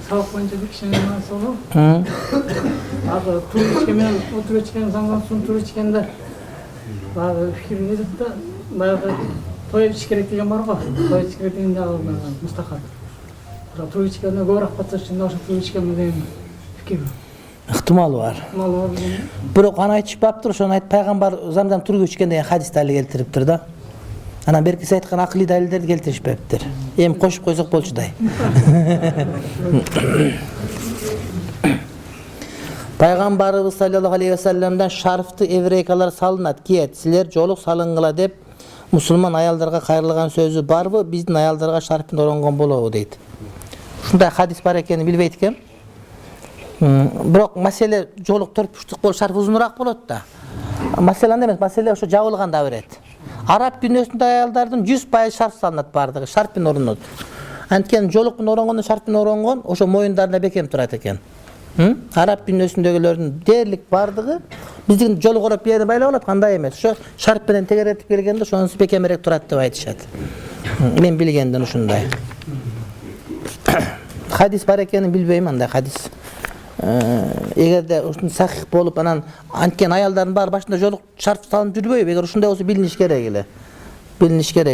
Sağlık boyunca bir kişinin nasıl olur? Abi tur içkemen, otur içken, zamdan sonra tur içkende abi fikir edip de bayağı toy içkerek degen var go. Toy içkerek degen dagы mustaqat. Tur içkende көбүрөөк батса şimdi ошо tur içken деген fikir. Ыктымалы бар. Ыктымалы бар деген. Бирок аны айтышпаптыр, ошону айтып пайгамбар замзам тургу ичкен деген хадис далил келтириптир да. Анан берки сиз айткан акылый далилдерди келтиришпептир. Эми кошуп койсок болчудай. Пайгамбарыбыз саллаллаху алейхи ва салламдан шарфты еврейкалар салынат, киет. Силер жолук салынгыла деп мусулман аялдарга кайрылган сөзү барбы? Биздин аялдарга шарфын оронгон болобу дейт. Ушундай хадис бар экенин билбейт экем. Бирок маселе жолук 4 буштук болуп шарф узунураак болот да. Маселе анда эмес, маселе ошо жабылганда берет. Араб дүйнөсүндө аялдардын 100% шарф салынат бардыгы, шарфпен орунот. Анткени жолукпун оронгондо шарфпен оронгон ошо моюндарына бекем турат экен. Араб дүйнөсүндөгүлөрдүн дээрлик бардыгы биздин жолук ороп жерди байлап алат, кандай эмес. Ошо шарф менен тегеретип келгенде ошонусу бекемирээк турат деп айтышат. Мен билгенден ушундай. Хадис бар экенин билбейм, андай хадис. Эгерде ушун сахих болуп анан анткен аялдардын баары башында жолук шарф салынып жүрбөйбү? Эгер ушундай болсо билиниш керек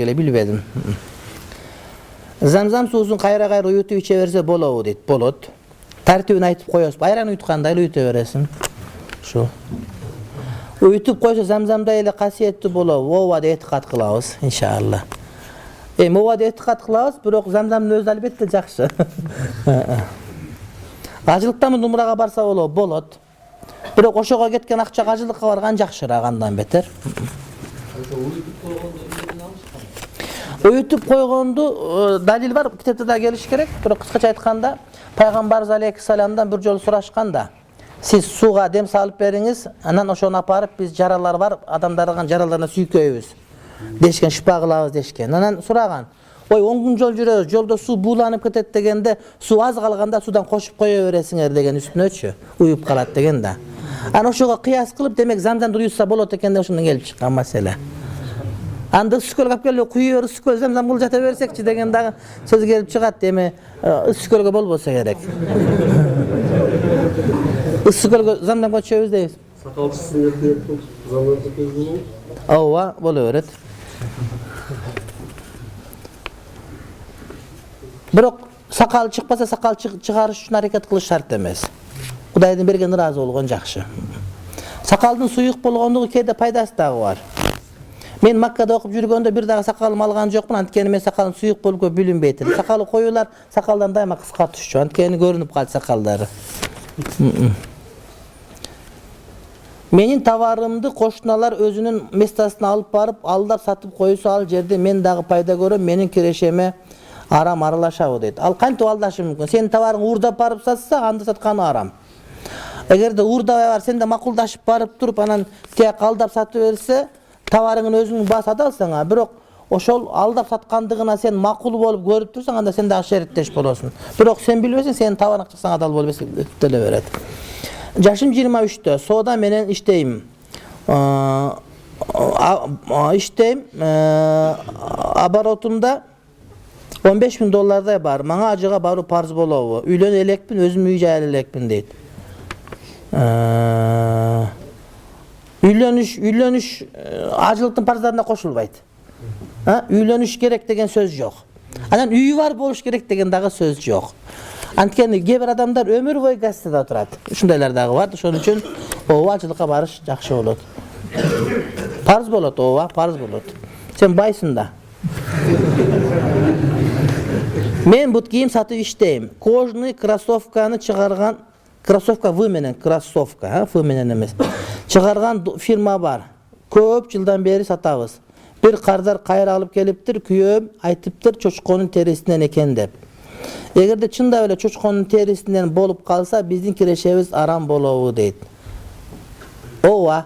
эле. Билбедим. Замзам суусун кайра-кайра уютуп иче берсе болобу дейт. Болот. Тартибин айтып коесуз. Айран уйуткандай эле уюта бересиң. Ушу. Уютуп койсо замзамдай эле касиеттүү болобу? Ооба деп этикат кылабыз, иншалла. Ооба деп этикат кылабыз, бирок замзамдын өзү албетте жакшы. Ажылыктан умрага барса болот. Бирок ошого кеткен акча ажылыкка барган жакшыраак, андан бетер. Уютуп койгонду далил бар, китепте да келиш керек. Бирок кыскача айтканда, Пайгамбарыбыз алейхиссаламдан бир жолу сурашканда, сиз сууга дем салып бериңиз, анан ошону апарып биз жаралар бар, адамдардын жараларына сүйкөйбүз дешкен, шипа кылабыз дешкен. Анан сураган, ой 10 күн жол жүрөбүз, жолдо суу бууланып кетет дегенде, суу аз калганда судан кошуп кое бересиңер деген үстүнөчү, уюп калат деген да. Анан ошого кыяс кылып, демек замзамды уютса болот экен деп ошондон келип чыккан маселе. Анда үскөлгө алып келип куюп бер, үскөл замзам кылып жата берсекчи деген дагы сөз келип чыгат. Эми үскөлгө болбосо керек. Үскөлгө замзам көчөбүз дейбиз. Сакалчысын эртеп замзам көчөбүз. Ооба, боло берет. Бирок сакал чыкпаса, сакал чыгарыш үчүн аракет кылыш шарт эмес. Кудайдын берген ыраазы болгон жакшы. Сакалдын суюк болгондугу кээде пайдасы дагы бар. Мен Маккада окуп жүргөндө бир дагы сакалым алган жокмун, анткени мен сакалым суюк болуп билинбейт. Сакалы коюлар сакалдан дайыма кыска түшчү, анткени көрүнүп калат сакалдары. Менин товарымды кошуналар өзүнүн местасына алып барып, алдап сатып коюсу, ал жерде мен дагы пайда көрөм, менин кирешеме арам аралашабы дейт. Ал кантип алдашы мүмкүн? Сенин товарың уурдап барып сатса, анда сатканы арам. Эгерде уурдабай бар, сен да макулдашып барып туруп, анан тияк алдап сатып берсе, товарыңын өзүң баса алсаң, бирок ошол алдап саткандыгына сен макул болуп көрүп турсаң, анда сен дагы шериктеш болосуң. Бирок сен билбесең, сенин товарың чыксаң адал болбос деле берет. Жашым 23-тө, соода менен иштейм. Оборотумда $15,000 бар. Мага ажыга баруу парз болобу? Үйлөнө элекпин, өзүм үй жай элекпин дейт. Үйлөнүш ажылыктын парздарына кошулбайт. Үйлөнүш керек деген сөз жок. Анан үйү бар болуш керек деген дагы сөз жок. Анткени кээ бир адамдар өмүр бою гостеда турат. Ушундайлар дагы бар. Ошон үчүн ооба ажылыкка барыш жакшы болот. Парз болот, ооба, парз болот. Сен байсың да. Мен бут кийим сатып иштейм. Кожный кроссовканы чыгарган, кроссовка В менен, кроссовка, Ф менен эмес. Чыгарган фирма бар. Көп жылдан бери сатабыз. Бир кардар кайра алып келиптир, күйөөм айтыптыр чочконун терисинен экен деп. Эгерде чындап эле чочконун терисинен болуп калса, биздин кирешебиз арам болобу дейт. Ооба.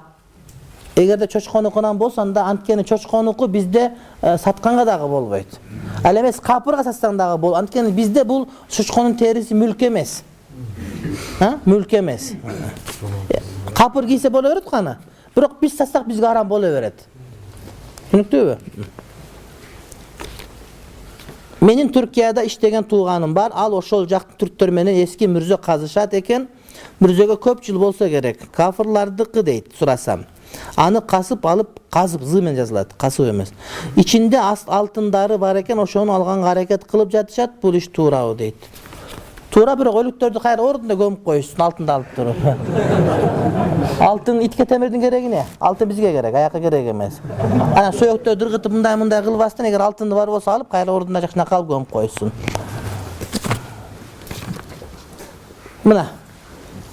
Эгерде чочконукунан болсо, анда анткени чочконуку бизде сатканга дагы болбойт. Ал эмес капырга сатсаң дагы болот. Анткени бизде бул чочконун териси мүлк эмес. Мүлк эмес. Капыр кийсе боло берет кана. Бирок биз сатсак бизге арам боло берет. Түшүнүктүүбү? Менин Түркияда иштеген тууганым бар. Ал ошол жактын түрктөр менен эски мүрзө казышат экен. Мүрзөгө көп жыл болсо керек. Кафырлардыкы дейт сурасам. Аны касып алып, казып з менен жазылат, касып эмес. Ичинде алтындары бар экен, ошону алганга аракет кылып жатышат. Бул иш туурабы дейт. Туура, бирок өлүктөрдү кайра ордуна көмүп коюшсун, алтынды алып туруп. Алтын итке темирдин кереги эмне? Алтын бизге керек, аякка керек эмес. Анан сөйөктөрдү дыргытып мындай кылбастан, эгер алтынды бар болсо алып, кайра ордуна жакшына калып көмүп коюшсун. Мына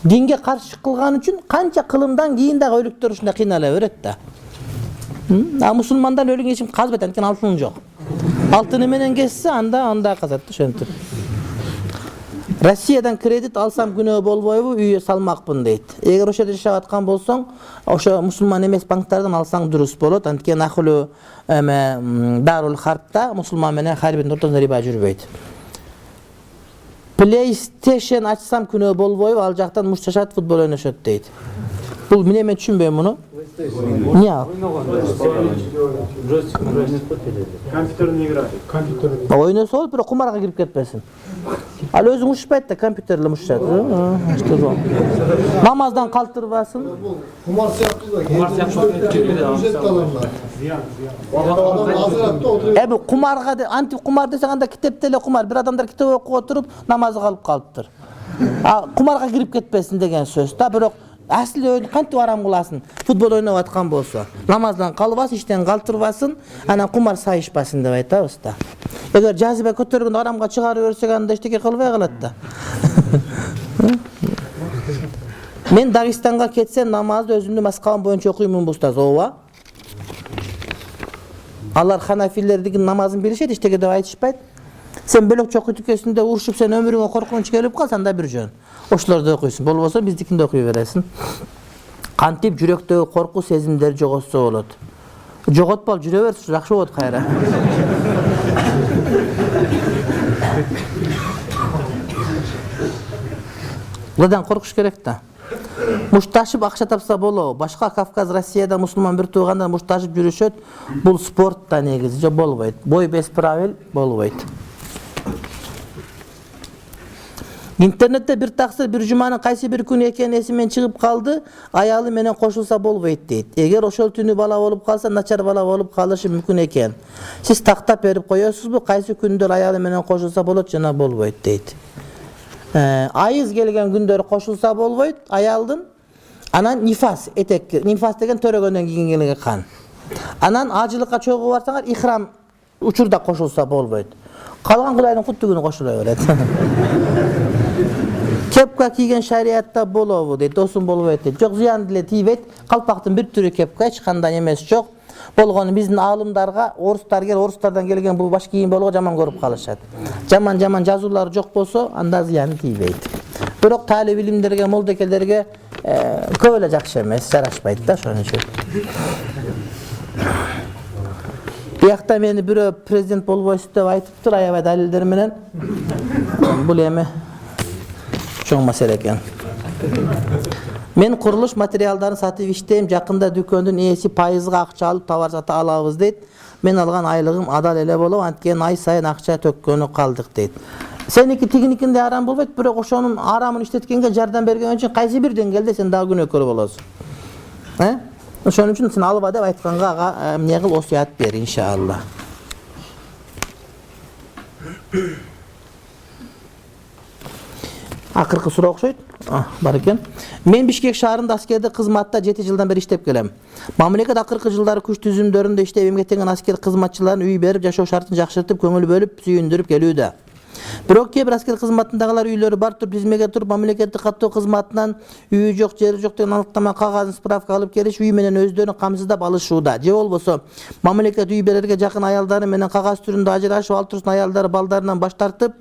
динге каршы кылган үчүн канча кылымдан кийин дагы өлүктөр ушундай кыйнала берет да. Мусулмандар өлүң эчим казбайт, анткени алтын жок. Алтыны менен кессе, анда казат ошентип. Россиядан кредит алсам күнөө болбойбу, үйгө салмакпын дейт. Эгер ошо жерде жашап аткан болсоң, ошо мусулман эмес банктардан алсаң дурус болот. Анткени Ахлу Дарул Харпта мусулман менен харбинин ортосунда риба жүрбөйт. PlayStation ачсам күнөө болбойбу, ал жактан мушташат, футбол ойношот дейт. Бул эмне, мен түшүнбөйм муну. Эмне ал? Компьютерный игра. Компьютер. Ойносо болот, бирок кумарга кирип кетпесин. Ал өзүң ушпайт да, компьютерле мушат. Намаздан калтырбасын. Kumar yaptılar. Бул кумарга, анти кумар десең анда китепте эле кумар. Бир адамдар китеп окуп отуруп намазга калып калыптыр. Кумарга кирип кетпесин деген сөз да, бирок асыл өйдү кантип арам кыласың? Футбол ойноп аткан болсо, намаздан калбасын, иштен калтырбасын, анан кумар сайышпасын деп айтабыз да. Эгер жазыба көтөргөндө арамга чыгарып берсек, анда эчтеке кылбай калат да. Мен Дагыстанга кетсем, намазды өзүмдүн маскабым боюнча окуймун устаз, ооба. Алар ханафилердин намазын билишет, эчтеке деп айтышпайт. Сен бөлөкчө окуйт экенсиң, урушуп сен өмүрүңө коркунуч келип калса, анда бир жөн. Ошолорду окуйсуң, болбосо биздикинде окуй бересиң. Кантип жүрөктөгү корку сезимдери жоготсо болот. Жоготпол, жүрө берсин, жакшы болот кайра. Буладан коркуш керек да. Мушташып акча тапса болобу? Башка Кавказ, Россияда мусулман бир туугандар мушташып жүрүшөт. Бул спортта негизи жок болбойт. Бой без правил болбойт. Интернетте бир таксыр бир жуманын кайсы бир күнү экени эсимен чыгып калды, аялы менен кошулса болбойт дейт. Эгер ошол түнү бала болуп калса, начар бала болуп калышы мүмкүн экен. Сиз тактап берип коесузбу, кайсы күндөр аялы менен кошулса болот жана болбойт дейт. Айыз келген күндөр кошулса болбойт аялдын. Анан нифас, этек, нифас деген төрөгөндөн кийин келген кан. Анан ажылыкка чогуу барсаңар, ихрам учурда кошулса болбойт. Калган Кудайдын куттуу күнү кошула берет. Кепка кийген шариатта болобу дейт, досум болбойт дейт. Жок, зыян деле тийбейт. Калпактын бир түрү кепка, эч кандай эмес жок. Болгону биздин аалымдарга орустардан келген бул баш кийим болгоо жаман көрүп калышат. Жаман жазуулар жок болсо, анда зыяны тийбейт. Бирок талип илимдерге, молдекелерге көп эле жакшы эмес, жарашпайт да ошон үчүн. Биякта мени бирөө президент болбойсуз деп айтыптыр, аябай далилдер менен. Бул эми чоң маселе экен. Мен курулуш материалдарын сатып иштейм, жакында дүкөндүн ээси пайызга акча алып товар сата алабыз дейт. Мен алган айлыгым адал эле болобу, анткени ай сайын акча төккөнү калдык дейт. Сеники тигиникинде арам болбойт, бирок ошонун арамын иштеткенге жардам берген үчүн кайсы бир деңгээлде сен дагы күнөөкөр болосуң. Ошон үчүн сен алба деп айтканга ага эмне кыл, осуят бер иншалла. Акыркы суроо окшойт. Бар экен. Мен Бишкек шаарында аскердик кызматта 7 жылдан бери иштеп келем. Мамлекет акыркы жылдары күч түзүмдөрүндө иштеп эмгектенген аскер кызматчыларын үй берип, жашоо шартын жакшыртып, көңүл бөлүп, сүйүндүрүп келүүдө. Бирок кээ бир аскер кызматындагылар үйлөрү бар туруп, тизмеге туруп, мамлекеттик каттоо кызматынан үйү жок, жери жок деген аныктама кагазын справка алып келиш, үй менен өздөрүн камсыздап алышууда. Же болбосо, мамлекет үй берерге жакын аялдары менен кагаз түрүндө ажырашып, ал турсун аялдары балдарынан баш тартып,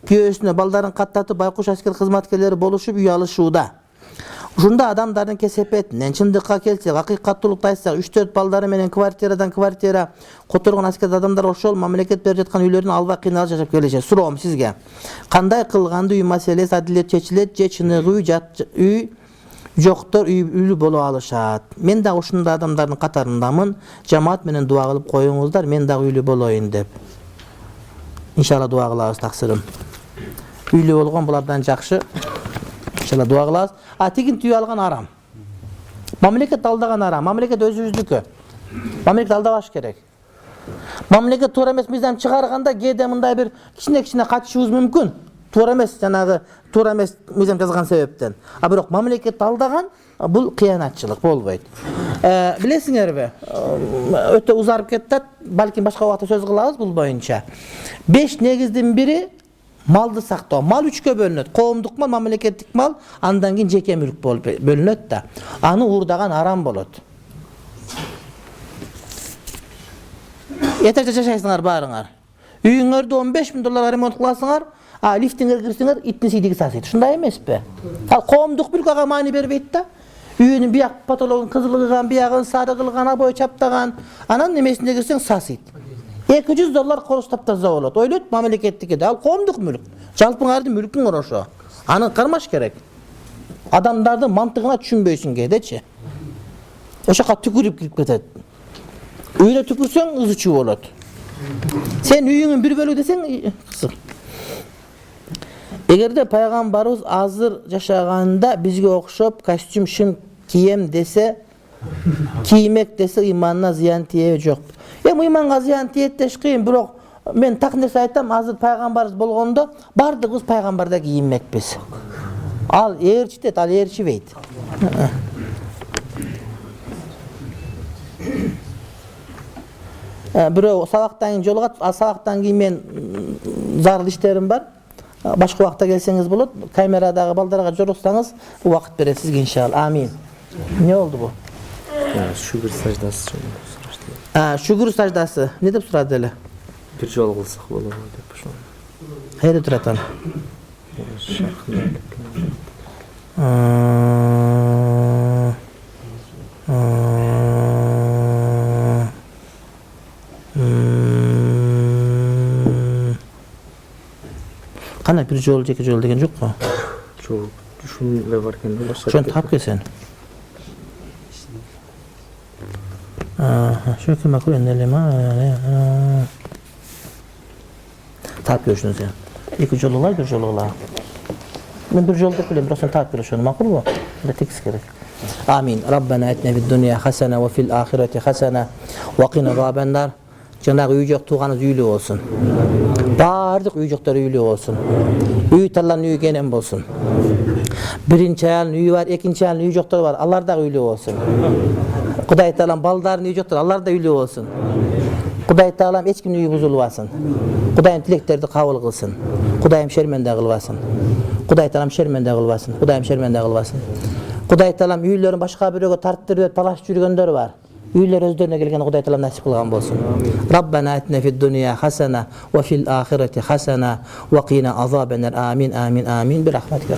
күйөөсүнө балдарын каттатып, байкуш аскер кызматкерлери болушуп үй алышууда. Ушунда адамдардын кесепетинен чындыкка келсек, акыйкаттуулукты айтсак, 3-4 балдары менен квартирадан квартира которгон аскер адамдар ошол мамлекет берип жаткан үйлөрүн албай кыйналып жашап келишет. Суроом сизге, кандай кылганда үй маселеси адилет чечилет же чыныгы үй жоктор үйлүү боло алышат? Мен дагы ушундай адамдардын катарындамын. Жамаат менен дуа кылып коюңуздар, мен дагы үйлүү болоюн деп. İnşallah dua kılabız taksirim. Üylü olgan bulardan jakşı. İnşallah dua kılabız. Atigin tüy algan aram. Mamleket aldagan aram. Mamleket özümüzdükü. Mamleket aldabaş gerek. Mamleket to'g'ri emas mizam chiqarganda keyinda bunday bir kichkina qachishingiz mumkin. To'g'ri emas, janag'i to'g'ri emas mizam yozgan sababdan. Biroq mamlaket aldagan bu xiyonatchilik bo'lmaydi. Bilesingizmi? O'ta uzarib ketdi. Balki boshqa vaqtda so'z qilamiz bu bo'yicha. 5 negizdan biri malды saqtao. Mal 3 ga bo'linadi. Qavmdық mal, mamlaketlik mal, andan keyin jeke mulk bo'lib bo'linadi da. Ani urdagan haram bo'ladi. Yeterçe yaşaysınlar barınar. Üyüngörde $15.000 remont kılasınlar. Liftinger girsinler, itini siydigi sasıydı. Şunday emes be. Qavmdық mülk ağa mani berбейт da. Üyünün bir yak patologun kızılığıgan, bir yağın sarı kılgan, aboy çaptagan. Anan nemesinde girsen sasıydı. $200 korus taptazda olur. Oylut mamleketdiki de. Qavmdық mülk. Жалпың арды mülkün oroşu. Anı karmaş gerek. Adamdardın mantığına düşünbeysin gedeçi. Oşaqa tükürüp girip ketedi. Öyle tükürsen ızıçı olur. Sen üyünün bir bölü desen kısır. Egerde Peygamberimiz hazır yaşaganda bizge okşop kostyum şın kiyem dese, kiymek dese imanına ziyan tiye yok. Bu imanға ziyan tiye teşkiyin. Biroq men tak nerse aytam, hazır Peygamberimiz bolgonda bardığız Peygamber'de giyinmek biz. Al erçi det, al erçi beyt. Birөө sabaktan jolgat, sabaktan keyin men zarыл işlerim var. Başka vaqtda gelseniz bolot. Kameradağı baldarga joruksanız bu vaqt beresiz inşallah. Amin. Ne oldu bu? Şükür sajdası so'rashdi. Şükür sajdası. Ne deb so'radi ele? Bir jol qilsak bo'ladimi deb o'sha. Hayda turatan. Qana bir jol jeki jol degen jokku? Çok düşünle varken de başka. Şonu tap kelsen. Şu kim makul enelema. Tap görüşünüz ya. İki jollar, bir jollar. Ben bir jolda kulem, biraz tap görüşünü makul bu. Da tekis gerek. Amin. Rabbena etne fid dunya hasene ve fil ahireti hasene ve qina azabennar. Cenab-ı üyecek tuğanız üylü olsun. Bardık üyecekler üylü olsun. Üy tallan üy genen olsun. Birinci ayalın üyü var, ikinci ayalın üyecekler var. Allah da üylü olsun. Kuday talam baldarın üyecekler. Allah da üylü olsun. Kuday talam hiç kim üyü buzulmasın. Kudayım dileklerdi kabul kılsın. Kudayım şermende kılmasın. Kuday talam şermende kılmasın. Kudayım şermende kılmasın. Kuday talam üylerin başka bir yere tarttırıyor, talaş yürüyenler var. Üyler özlerine gelgen Kuday talam nasip kılgan bolsun. Rabbena etne fid dunya hasene ve fil ahireti hasene ve qina azabennar. Amin amin amin bir rahmetika.